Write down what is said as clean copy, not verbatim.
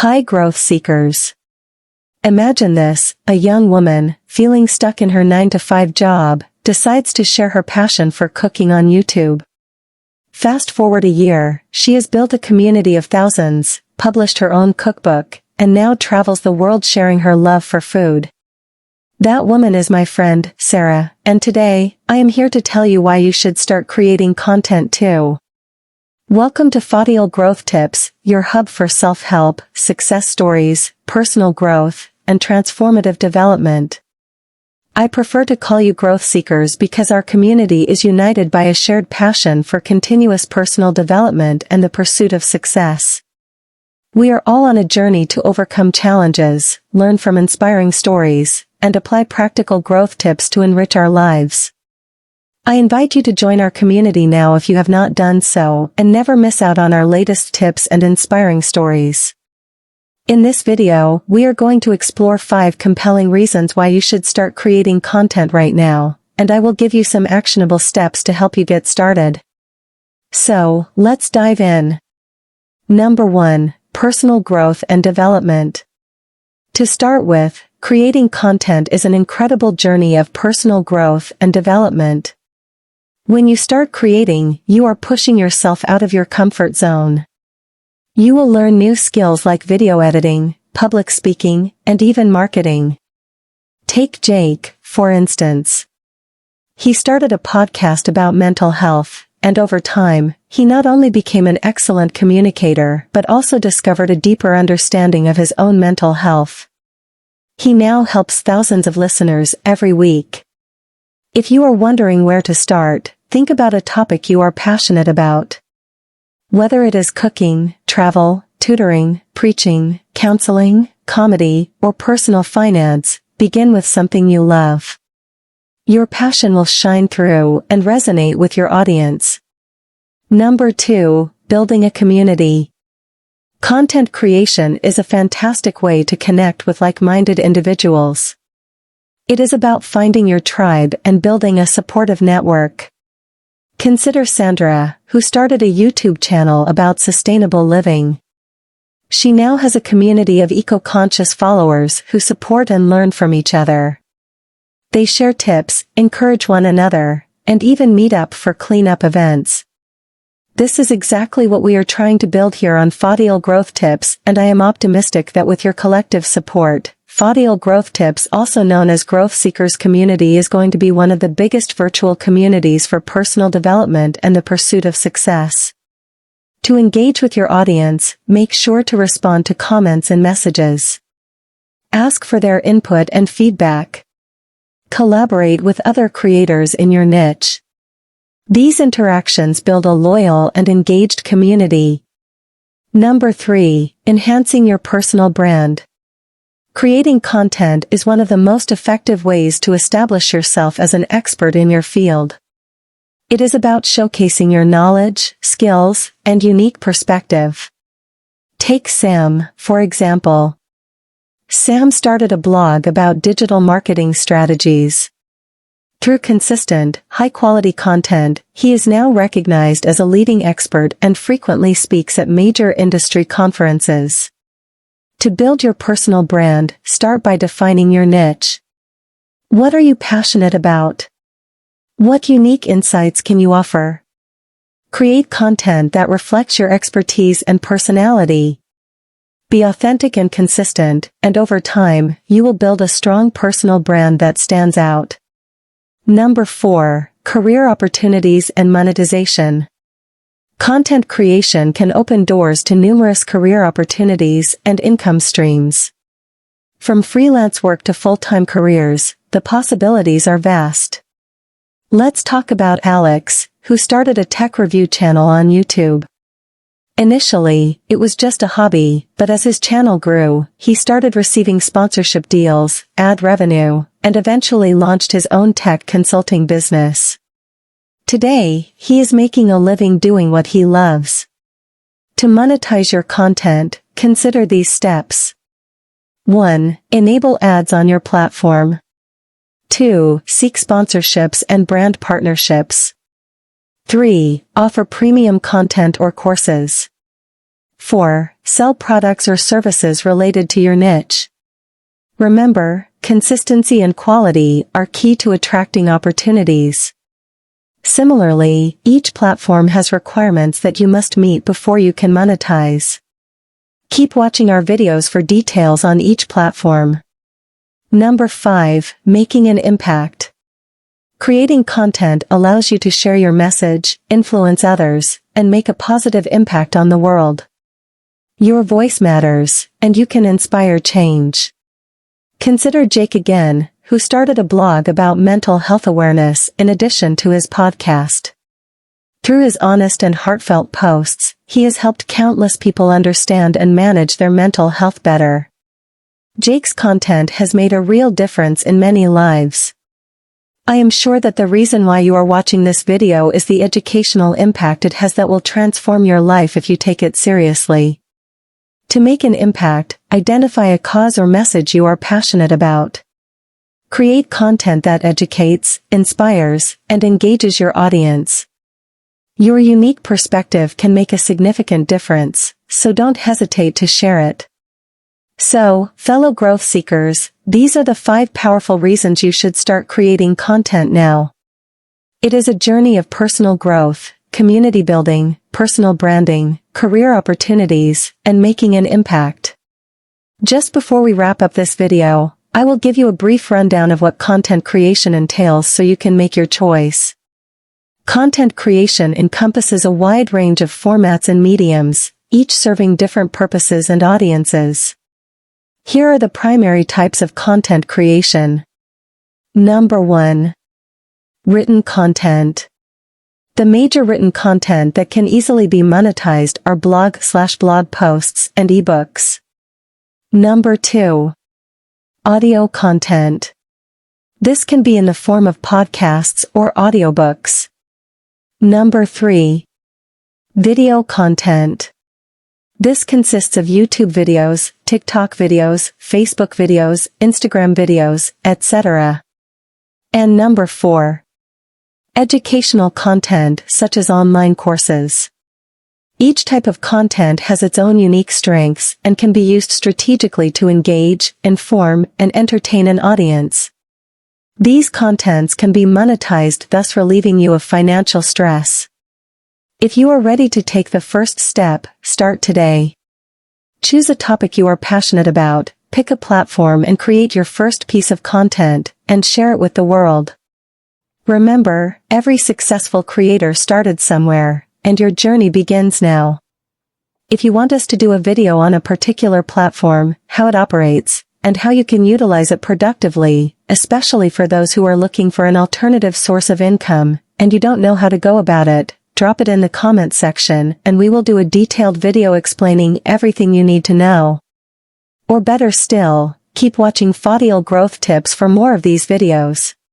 High growth seekers. Imagine this: a young woman, feeling stuck in her 9-to-5 job, decides to share her passion for cooking on YouTube. Fast forward a year, she has built a community of thousands, published her own cookbook, and now travels the world sharing her love for food. That woman is my friend, Sarah, and today, I am here to tell you why you should start creating content too. Welcome to Fahtel Growth Tips, your hub for self-help, success stories, personal growth, and transformative development. I prefer to call you growth seekers because our community is united by a shared passion for continuous personal development and the pursuit of success. We are all on a journey to overcome challenges, learn from inspiring stories, and apply practical growth tips to enrich our lives. I invite you to join our community now if you have not done so, and never miss out on our latest tips and inspiring stories. In this video, we are going to explore 5 compelling reasons why you should start creating content right now, and I will give you some actionable steps to help you get started. So, let's dive in. Number 1. Personal growth and development. To start with, creating content is an incredible journey of personal growth and development. When you start creating, you are pushing yourself out of your comfort zone. You will learn new skills like video editing, public speaking, and even marketing. Take Jake, for instance. He started a podcast about mental health, and over time, he not only became an excellent communicator but also discovered a deeper understanding of his own mental health. He now helps thousands of listeners every week. If you are wondering where to start, think about a topic you are passionate about. Whether it is cooking, travel, tutoring, preaching, counseling, comedy, or personal finance, begin with something you love. Your passion will shine through and resonate with your audience. Number 2. Building a community. Content creation is a fantastic way to connect with like-minded individuals. It is about finding your tribe and building a supportive network. Consider Sandra, who started a YouTube channel about sustainable living. She now has a community of eco-conscious followers who support and learn from each other. They share tips, encourage one another, and even meet up for cleanup events. This is exactly what we are trying to build here on Fahtel Growth Tips, and I am optimistic that with your collective support, Fahtel Growth Tips, also known as Growth Seekers Community, is going to be one of the biggest virtual communities for personal development and the pursuit of success. To engage with your audience, make sure to respond to comments and messages. Ask for their input and feedback. Collaborate with other creators in your niche. These interactions build a loyal and engaged community. Number 3. Enhancing your personal brand. Creating content is one of the most effective ways to establish yourself as an expert in your field. It is about showcasing your knowledge, skills, and unique perspective. Take Sam, for example. Sam started a blog about digital marketing strategies. Through consistent, high-quality content, he is now recognized as a leading expert and frequently speaks at major industry conferences. To build your personal brand, start by defining your niche. What are you passionate about? What unique insights can you offer? Create content that reflects your expertise and personality. Be authentic and consistent, and over time, you will build a strong personal brand that stands out. Number 4. Career opportunities and monetization. Content creation can open doors to numerous career opportunities and income streams. From freelance work to full-time careers, the possibilities are vast. Let's talk about Alex, who started a tech review channel on YouTube. Initially, it was just a hobby, but as his channel grew, he started receiving sponsorship deals, ad revenue, and eventually launched his own tech consulting business. Today, he is making a living doing what he loves. To monetize your content, consider these steps. 1. Enable ads on your platform. 2. Seek sponsorships and brand partnerships. 3. Offer premium content or courses. 4. Sell products or services related to your niche. Remember, consistency and quality are key to attracting opportunities. Similarly, each platform has requirements that you must meet before you can monetize. Keep watching our videos for details on each platform. Number 5. Making an impact. Creating content allows you to share your message, influence others, and make a positive impact on the world. Your voice matters, and you can inspire change. Consider Jake again, who started a blog about mental health awareness in addition to his podcast. Through his honest and heartfelt posts, he has helped countless people understand and manage their mental health better. Jake's content has made a real difference in many lives. I am sure that the reason why you are watching this video is the educational impact it has that will transform your life if you take it seriously. To make an impact, identify a cause or message you are passionate about. Create content that educates, inspires, and engages your audience. Your unique perspective can make a significant difference, so don't hesitate to share it. So, fellow growth seekers, these are the 5 powerful reasons you should start creating content now. It is a journey of personal growth, community building, personal branding, career opportunities, and making an impact. Just before we wrap up this video, I will give you a brief rundown of what content creation entails so you can make your choice. Content creation encompasses a wide range of formats and mediums, each serving different purposes and audiences. Here are the primary types of content creation. Number 1. Written content. The major written content that can easily be monetized are blog/blog posts and ebooks. Number 2. Audio content. This can be in the form of podcasts or audiobooks. Number 3. Video content. This consists of YouTube videos, TikTok videos, Facebook videos, Instagram videos, etc. And number 4. Educational content such as online courses. Each type of content has its own unique strengths and can be used strategically to engage, inform, and entertain an audience. These contents can be monetized, thus relieving you of financial stress. If you are ready to take the first step, start today. Choose a topic you are passionate about, pick a platform and create your first piece of content, and share it with the world. Remember, every successful creator started somewhere, and your journey begins now. If you want us to do a video on a particular platform, how it operates, and how you can utilize it productively, especially for those who are looking for an alternative source of income, and you don't know how to go about it, drop it in the comments section and we will do a detailed video explaining everything you need to know. Or better still, keep watching Fahtel Growth Tips for more of these videos.